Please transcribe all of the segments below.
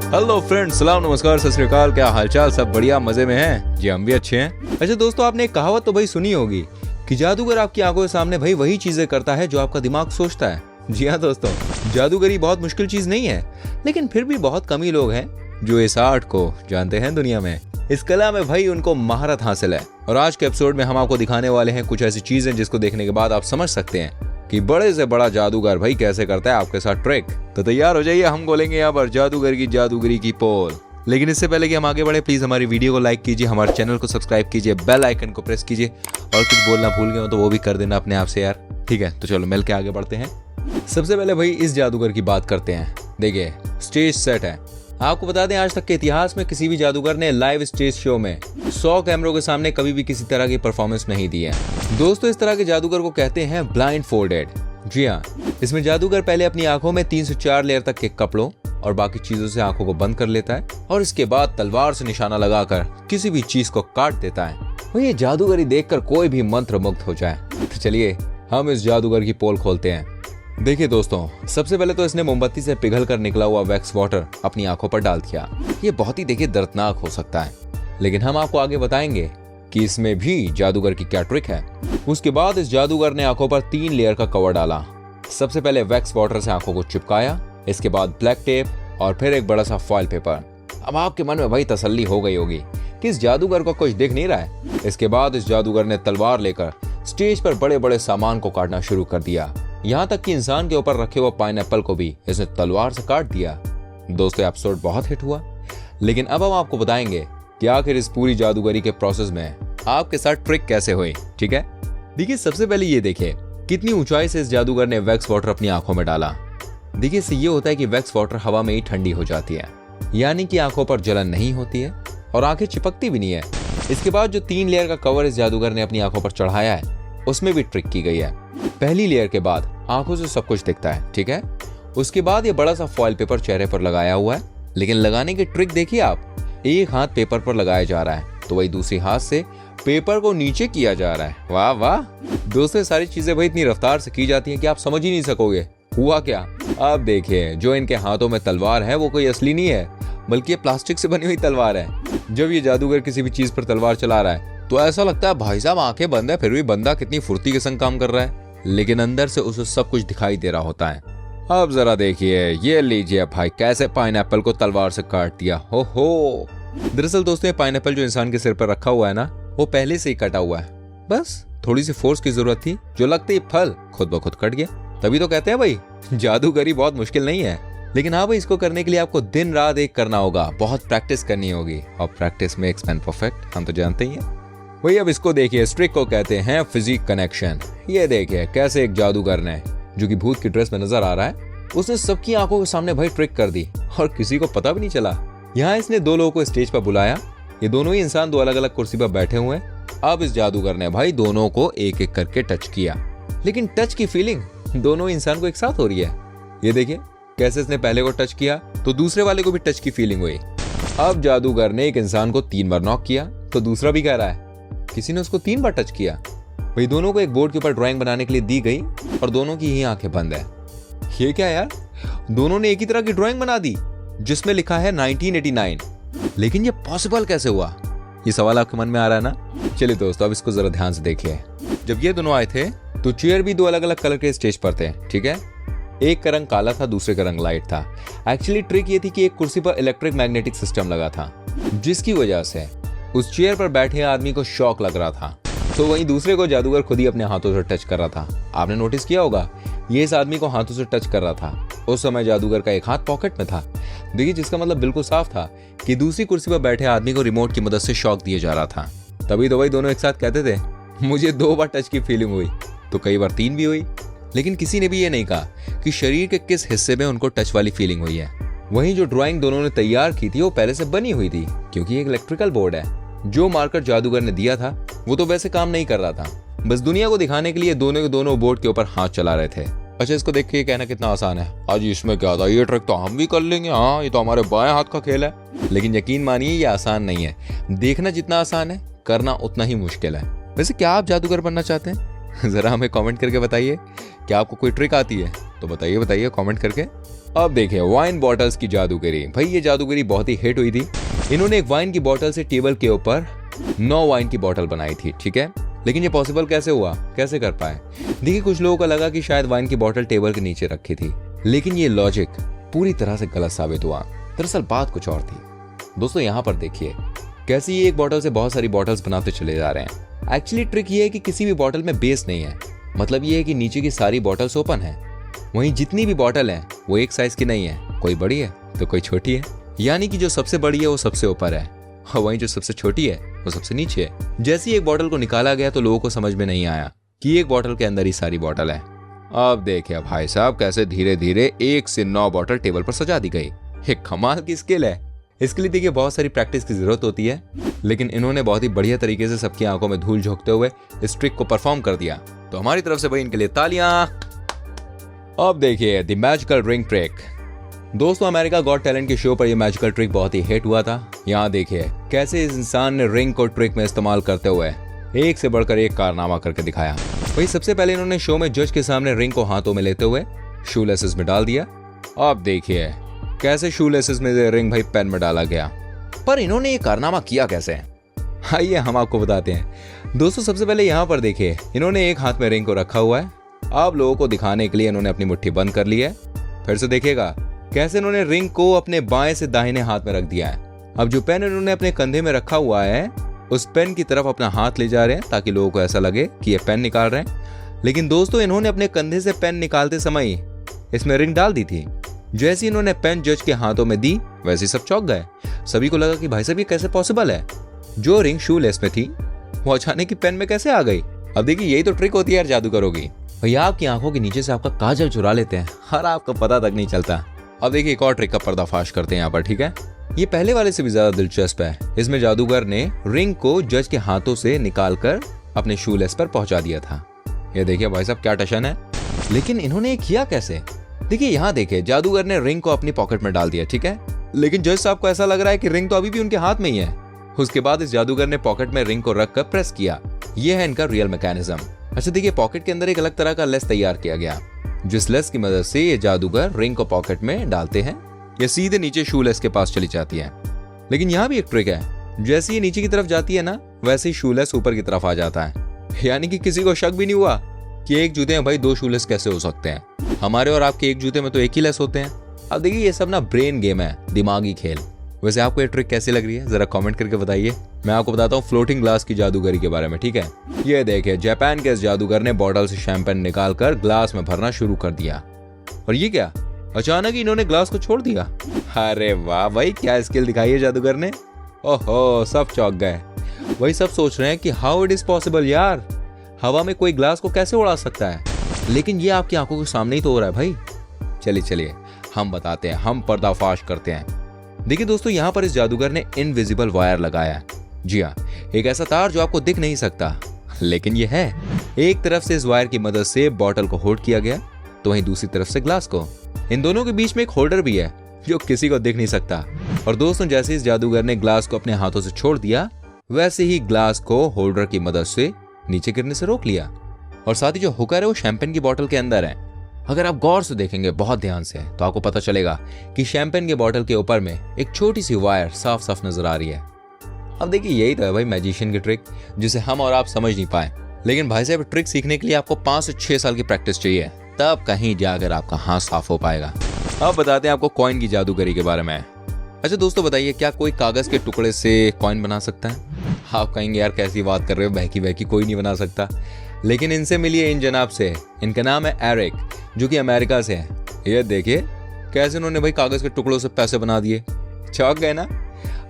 Hello friends, सलाम नमस्कार सत श्री अकाल। क्या हालचाल? सब बढ़िया, मजे में हैं? जी हम भी अच्छे हैं। अच्छा दोस्तों, आपने एक कहावत तो भाई सुनी होगी कि जादूगर आपकी आंखों के सामने भाई वही चीजें करता है जो आपका दिमाग सोचता है। जी हाँ दोस्तों, जादूगरी बहुत मुश्किल चीज नहीं है, लेकिन फिर भी बहुत कम ही लोग हैं जो इस आर्ट को जानते हैं। दुनिया में इस कला में भाई उनको महारत हासिल है। और आज के एपिसोड में हम आपको दिखाने वाले हैं कुछ ऐसी चीजें जिसको देखने के बाद आप समझ सकते हैं कि बड़े से बड़ा जादूगर भाई कैसे करता है आपके साथ ट्रिक। तो तैयार हो जाइए, हम बोलेंगे यहाँ पर जादूगर की जादूगरी की पोल। लेकिन इससे पहले कि हम आगे बढ़े, प्लीज हमारी वीडियो को लाइक कीजिए, हमारे चैनल को सब्सक्राइब कीजिए, बेल आइकन को प्रेस कीजिए और कुछ बोलना भूल गए हो तो वो भी कर देना अपने आप से यार। ठीक है, तो चलो मिल के आगे बढ़ते हैं। सबसे पहले भाई इस जादूगर की बात करते हैं। देखिए, स्टेज सेट है। आपको बता दें, आज तक के इतिहास में किसी भी जादूगर ने लाइव स्टेज शो में 100 कैमरों के सामने कभी भी किसी तरह की परफॉर्मेंस नहीं दी है। दोस्तों, इस तरह के जादूगर को कहते हैं ब्लाइंड फोल्डेड। जी हाँ, इसमें जादूगर पहले अपनी आंखों में 3 से 4 लेयर तक के कपड़ों और बाकी चीजों से आंखों को बंद कर लेता है और इसके बाद तलवार से निशाना लगाकर किसी भी चीज को काट देता है। और ये जादूगरी देखकर कोई भी मंत्र मुग्ध हो जाए। तो चलिए हम इस जादूगर की पोल खोलते हैं। देखिए दोस्तों, सबसे पहले तो इसने मोमबत्ती से पिघल कर निकला हुआ वैक्स वाटर अपनी आंखों पर डाल दिया। ये बहुत ही देखिए दर्दनाक हो सकता है, लेकिन हम आपको आगे बताएंगे कि इसमें भी जादूगर की क्या ट्रिक है। उसके बाद इस जादूगर ने आंखों पर 3 लेयर का कवर डाला। सबसे पहले वैक्स वाटर से आंखों को चिपकाया, इसके बाद ब्लैक टेप और फिर एक बड़ा सा फॉइल पेपर। अब आपके मन में भाई तसल्ली हो गई होगी कि इस जादूगर को कुछ दिख नहीं रहा है। इसके बाद इस जादूगर ने तलवार लेकर स्टेज पर बड़े बड़े सामान को काटना शुरू कर दिया। यहाँ तक कि इंसान के ऊपर रखे हुए पाइनएप्पल को भी इसने तलवार से काट दिया। दोस्तों, एपिसोड बहुत हिट हुआ, लेकिन अब हम आपको बताएंगे कि आखिर इस पूरी जादूगरी के प्रोसेस में आपके साथ ट्रिक कैसे हुई। ठीक है, देखिए सबसे पहले ये देखिए कितनी ऊंचाई से इस जादूगर ने वैक्स वाटर अपनी आंखों में डाला। देखिए, इससे ये होता है कि वैक्स वाटर हवा में ही ठंडी हो जाती है, यानी कि आंखों पर जलन नहीं होती है और आंखें चिपकती भी नहीं है। इसके बाद जो 3 लेयर का कवर इस जादूगर ने अपनी आंखों पर चढ़ाया है, उसमें भी ट्रिक की गई है। पहली लेयर के बाद आंखों से सब कुछ दिखता है, ठीक है। उसके बाद ये बड़ा सा फॉइल पेपर चेहरे पर लगाया हुआ है, लेकिन लगाने की ट्रिक देखिए आप। एक हाथ पेपर पर लगाया जा रहा है तो वही दूसरी हाथ से पेपर को नीचे किया जा रहा है। वाह वाह दोस्तों, सारी चीजें भाई इतनी रफ्तार से की जाती हैं कि आप समझ ही नहीं सकोगे हुआ क्या। आप देखिए, जो इनके हाथों में तलवार है वो कोई असली नहीं है, बल्कि ये प्लास्टिक से बनी हुई तलवार है। जब ये जादूगर किसी भी चीज पर तलवार चला रहा है तो ऐसा लगता है भाई साहब आंखें बंद है, फिर भी बंदा कितनी फुर्ती के संग काम कर रहा है, लेकिन अंदर से उसे सब कुछ दिखाई दे रहा होता है। अब जरा देखिए, ये लीजिए भाई, कैसे पाइनएप्पल को तलवार से काट दिया। हो दरअसल दोस्तों, ये पाइनएप्पल जो इंसान के सिर पर रखा हुआ है ना, वो पहले से ही कटा हुआ है। बस थोड़ी सी फोर्स की जरूरत थी, जो लगते ही फल खुद ब खुद कट गया। तभी तो कहते हैं भाई जादूगरी बहुत मुश्किल नहीं है, लेकिन हाँ भाई, इसको करने के लिए आपको दिन रात एक करना होगा, बहुत प्रैक्टिस करनी होगी और प्रैक्टिस मेक्स मैन परफेक्ट, हम तो जानते ही हैं। वही अब इसको देखिए, इस ट्रिक को कहते हैं फिजिक कनेक्शन। ये देखिए कैसे एक जादूगर ने, जो कि भूत की ड्रेस में नजर आ रहा है, उसने सबकी आंखों के सामने भाई ट्रिक कर दी और किसी को पता भी नहीं चला। यहाँ इसने 2 लोगों को स्टेज पर बुलाया। ये दोनों ही इंसान 2 अलग अलग कुर्सी पर बैठे हुए हैं। अब इस जादूगर ने भाई दोनों को एक एक करके टच किया, लेकिन टच की फीलिंग दोनों इंसान को एक साथ हो रही है। ये देखिए कैसे इसने पहले को टच किया तो दूसरे वाले को भी टच की फीलिंग हुई। अब जादूगर ने एक इंसान को 3 बार नॉक किया तो दूसरा भी कह रहा है किसी ने उसको 3 बार टच किया। भाई दोनों को एक बोर्ड के ऊपर ड्राइंग बनाने के लिए दी गई और दोनों की ही आंखें बंद है। ये क्या यार, दोनों ने एक ही तरह की ड्राइंग बना दी जिसमें लिखा है 1989, लेकिन ये पॉसिबल कैसे हुआ? ये सवाल आपके मन में आ रहा है ना। चलिए दोस्तों, अब इसको जरा ध्यान से देखिए। जब ये दोनों आए थे तो चेयर भी 2 अलग अलग कलर के स्टेज पर थे, ठीक है। एक का रंग काला था, दूसरे का रंग लाइट था। एक्चुअली ट्रिक ये थी कि एक कुर्सी पर इलेक्ट्रिक मैग्नेटिक सिस्टम लगा था, जिसकी वजह से उस चेयर पर बैठे आदमी को शॉक लग रहा था, तो वहीं दूसरे को जादूगर खुद ही अपने हाथों से टच कर रहा था। आपने नोटिस किया होगा, ये इस आदमी को हाथों से टच कर रहा था। उस समय जादूगर का एक हाथ पॉकेट में था। देखिए, जिसका मतलब बिल्कुल साफ था कि दूसरी कुर्सी पर बैठे आदमी को रिमोट की मदद से शॉक दिया जा रहा था। तभी तो वही दोनों एक साथ कहते थे मुझे 2 बार टच की फीलिंग हुई, तो कई बार 3 भी हुई, लेकिन किसी ने भी ये नहीं कहा कि शरीर के किस हिस्से में उनको टच वाली फीलिंग हुई है। वहीं जो ड्राइंग दोनों ने तैयार की थी वो पहले से बनी हुई थी, क्योंकि एक इलेक्ट्रिकल बोर्ड है। जो मार्कर जादूगर ने दिया था वो तो वैसे काम नहीं कर रहा था, बस दुनिया को दिखाने के लिए दोनों के दोनों बोर्ड के ऊपर हाथ चला रहे थे। अच्छा, इसको देख के कहना कितना आसान है, आज इसमें क्या था, ये ट्रिक तो हम भी कर लेंगे, हाँ ये तो हमारे बाएं हाथ का खेल है। लेकिन यकीन मानिए ये आसान नहीं है। देखना जितना आसान है, करना उतना ही मुश्किल है। वैसे क्या आप जादूगर बनना चाहते हैं? जरा हमें कमेंट करके बताइए। क्या आपको कोई ट्रिक आती है तो बताइए कमेंट करके। अब देखिए वाइन बॉटल्स की जादूगरी। भाई ये जादूगरी बहुत ही हिट हुई थी। इन्होंने एक वाइन की बोतल से टेबल के ऊपर 9 वाइन की बोतल बनाई थी, ठीक है। लेकिन ये पॉसिबल कैसे हुआ, कैसे कर पाए? देखिए कुछ लोगों को लगा कि शायद वाइन की बोतल टेबल के नीचे रखी थी, लेकिन ये लॉजिक पूरी तरह से गलत साबित हुआ। दरअसल बात कुछ और थी। दोस्तों यहाँ पर देखिए कैसे ये एक बोतल से बहुत सारी बोतल्स बनाते चले जा रहे हैं। एक्चुअली ट्रिक ये है कि किसी भी बोतल में बेस नहीं है। मतलब ये है कि नीचे की सारी बोतल्स ओपन है, वहीं जितनी भी बोतल है वो एक साइज की नहीं है, कोई बड़ी है तो कोई छोटी है। यानी कि जो सबसे बड़ी है वो सबसे ऊपर है और वहीं जो सबसे छोटी है वो सबसे नीचे है। जैसे ही एक बोतल को निकाला गया तो लोगों को समझ में नहीं आया कि एक बोतल के अंदर ही सारी बोतल है। अब देखिए भाई साहब कैसे धीरे धीरे 1 से 9 बोतल टेबल पर सजा दी गई। एक कमाल की स्किल है। इसके लिए देखिए बहुत सारी प्रैक्टिस की जरूरत होती है, लेकिन इन्होंने बहुत ही बढ़िया तरीके से सबकी आंखों में धूल झोंकते हुए इस ट्रिक को परफॉर्म कर दिया। तो हमारी तरफ से भाई इनके लिए तालियां। अब देखिए द मैजिकल रिंग ट्रिक। दोस्तों अमेरिका गॉट टैलेंट के शो पर यह मैजिकल ट्रिक बहुत ही हिट हुआ था। यहाँ देखिए कैसे इस इंसान ने रिंग को ट्रिक में इस्तेमाल करते हुए एक से बढ़कर एक कारनामा करके दिखाया। वही सबसे पहले इन्होंने शो में जज के सामने रिंग को हाथों में लेते हुए शू लेसेस में डाल दिया। अब देखिए कैसे शू लेसेस में से रिंग भाई पेन में डाला गया। पर इन्होंने ये कारनामा किया कैसे, आइए हम आपको बताते हैं। दोस्तों सबसे पहले यहाँ पर देखिए इन्होंने एक हाथ में रिंग को रखा हुआ है। आप लोगों को दिखाने के लिए इन्होंने अपनी मुट्ठी बंद कर ली है। फिर से देखिएगा कैसे इन्होंने रिंग को अपने बाएं से दाहिने हाथ में रख दिया है। अब जो पेन इन्होंने अपने कंधे में रखा हुआ है उस पेन की तरफ अपना हाथ ले जा रहे हैं ताकि लोगों को ऐसा लगे कि ये पेन निकाल रहे हैं। लेकिन दोस्तों इन्होंने अपने कंधे से पेन निकालते समय इसमें रिंग डाल दी थी। जैसे इन्होंने पेन जज के हाथों में दी वैसे सब चौंक गए। सभी को लगा कि भाई साहब ये कैसे पॉसिबल है, जो रिंग शू लेस में थी वो अचानक ही पेन में कैसे आ गई। अब देखिए यही तो ट्रिक होती है यार जादूगरों की। भैया आपकी आंखों के नीचे से आपका काजल चुरा लेते हैं और आपको पता तक नहीं चलता। अब देखिए एक और ट्रिक का पर्दाफाश करते हैं यहाँ पर, ठीक है। ये पहले वाले से भी ज्यादा दिलचस्प है। इसमें जादूगर ने रिंग को जज के हाथों से निकालकर अपने शू लेस पर पहुंचा दिया था। ये देखिए भाई साहब क्या टशन है। लेकिन इन्होंने किया कैसे? देखिए यहाँ देखिए जादूगर ने रिंग को अपनी पॉकेट में डाल दिया, ठीक है। लेकिन जज साहब को ऐसा लग रहा है कि रिंग तो अभी भी उनके हाथ में ही है। उसके बाद इस जादूगर ने पॉकेट में रिंग को रखकर प्रेस किया। यह है इनका रियल मैकेनिज्म। अच्छा देखिए पॉकेट के अंदर एक अलग तरह का लेस तैयार किया गया, जिस लेस की मदद से ये जादूगर रिंग को पॉकेट में डालते हैं, ये सीधे नीचे शू लेस के पास चली जाती है। लेकिन यहाँ भी एक ट्रिक है, जैसे ये नीचे की तरफ जाती है ना वैसे ही शू लेस ऊपर की तरफ आ जाता है। यानी कि किसी को शक भी नहीं हुआ कि एक जूते में भाई 2 शू लेस कैसे हो सकते हैं। हमारे और आपके एक जूते में तो एक ही लेस होते हैं। अब देखिए ये सब ना ब्रेन गेम है, दिमागी खेल। वैसे आपको ये ट्रिक कैसी लग रही है जरा कमेंट करके बताइए। मैं आपको बताता हूँ फ्लोटिंग ग्लास की जादूगरी के बारे में, ठीक है। ये देखिए जापान के इस जादूगर ने बॉटल से शैंपेन निकालकर ग्लास में भरना शुरू कर दिया। और ये क्या, अचानक ही इन्होंने ग्लास को छोड़ दिया। अरे वाह भाई क्या स्किल दिखाई है जादूगर ने। ओहो सब चौंक गए। वही सब सोच रहे हैं कि हाउ इट इज पॉसिबल यार, हवा में कोई ग्लास को कैसे उड़ा सकता है। लेकिन ये आपकी आंखों के सामने ही तो हो रहा है भाई। चलिए चलिए हम बताते हैं, हम पर्दाफाश करते हैं। देखिए दोस्तों यहाँ पर इस जादूगर ने इनविजिबल वायर लगाया। जी हाँ, एक ऐसा तार जो आपको दिख नहीं सकता, लेकिन ये है। एक तरफ से इस वायर की मदद से बॉटल को होल्ड किया गया, तो वहीं दूसरी तरफ से ग्लास को। इन दोनों के बीच में एक होल्डर भी है जो किसी को दिख नहीं सकता। और दोस्तों जैसे इस जादूगर ने ग्लास को अपने हाथों से छोड़ दिया, वैसे ही ग्लास को होल्डर की मदद से नीचे गिरने से रोक लिया। और साथ ही जो हुकर है वो शैंपेन की बोतल के अंदर है। अगर आप गौर से देखेंगे बहुत ध्यान से तो आपको पता चलेगा कि शैंपेन के बोतल के ऊपर में एक छोटी सी वायर साफ साफ नजर आ रही है। अब देखिए यही तो है भाई मैजिशियन की ट्रिक, जिसे हम और आप समझ नहीं पाए। लेकिन भाई साहब ट्रिक सीखने के लिए आपको 5 से 6 साल की प्रैक्टिस चाहिए, तब कहीं जाकर आपका हाथ साफ हो पाएगा। अब बताते हैं आपको कॉइन की जादूगरी के बारे में। अच्छा दोस्तों बताइए, क्या कोई कागज के टुकड़े से कॉइन बना सकता है? आप कहेंगे यार कैसी बात कर रहे हो, बहकी बहकी कोई नहीं बना सकता। लेकिन इनसे मिलिए इन जनाब से। इनका नाम है एरिक, जो कि अमेरिका से है। ये देखिए कैसे उन्होंने भाई कागज के टुकड़ों से पैसे बना दिए। चौंक गए ना।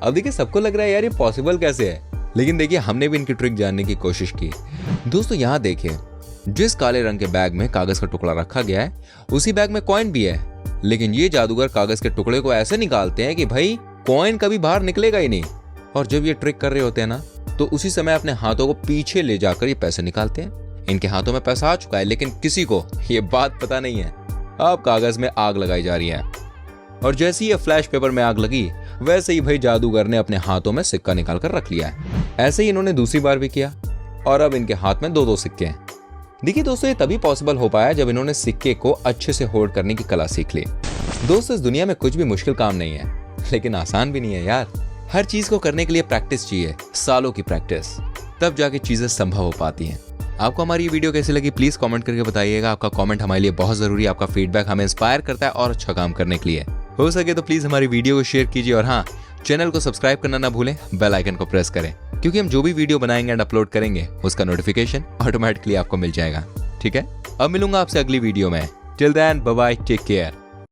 अब देखिए सबको लग रहा है यार ये पॉसिबल कैसे है, लेकिन देखिए हमने भी इनकी ट्रिक जानने की कोशिश की। दोस्तों यहाँ देखिए, जिस काले रंग के बैग में कागज का टुकड़ा रखा गया है उसी बैग में कॉइन भी है। लेकिन ये जादूगर कागज के टुकड़े को ऐसे निकालते हैं कि भाई कॉइन कभी बाहर निकलेगा ही नहीं। और जब ये ट्रिक कर रहे होते हैं ना, तो उसी समय अपने हाथों को पीछे ले जाकर ये पैसे निकालते हैं। इनके हाथों में पैसा आ चुका है, लेकिन किसी को ये बात पता नहीं है। अब कागज में आग लगाई जा रही है, और जैसे ही ये फ्लैश पेपर में आग लगी, वैसे ही भाई जादूगर ने अपने हाथों में सिक्का निकाल कर रख लिया है। ऐसे ही इन्होंने दूसरी बार भी किया, और अब इनके हाथ में 2-2 सिक्के हैं। देखिए दोस्तों, ये तभी पॉसिबल हो पाया जब इन्होंने सिक्के को अच्छे से होल्ड करने की कला सीख ली। दोस्तों इस दुनिया में कुछ भी मुश्किल काम नहीं है, लेकिन आसान भी नहीं है यार। हर चीज को करने के लिए प्रैक्टिस चाहिए, सालों की प्रैक्टिस, तब जाके चीजें संभव हो पाती हैं। आपको हमारी ये वीडियो कैसी लगी प्लीज कमेंट करके बताइएगा। आपका कमेंट हमारे लिए बहुत जरूरी है। आपका फीडबैक हमें इंस्पायर करता है और अच्छा काम करने के लिए। हो सके तो प्लीज हमारी वीडियो को शेयर कीजिए और हाँ, चैनल को सब्सक्राइब करना ना भूलें, बेल आइकन को प्रेस करें, क्योंकि हम जो भी वीडियो बनाएंगे एंड अपलोड करेंगे उसका नोटिफिकेशन ऑटोमेटिकली आपको मिल जाएगा। ठीक है, अब मिलूंगा आपसे अगली वीडियो में। Till then bye bye, take care.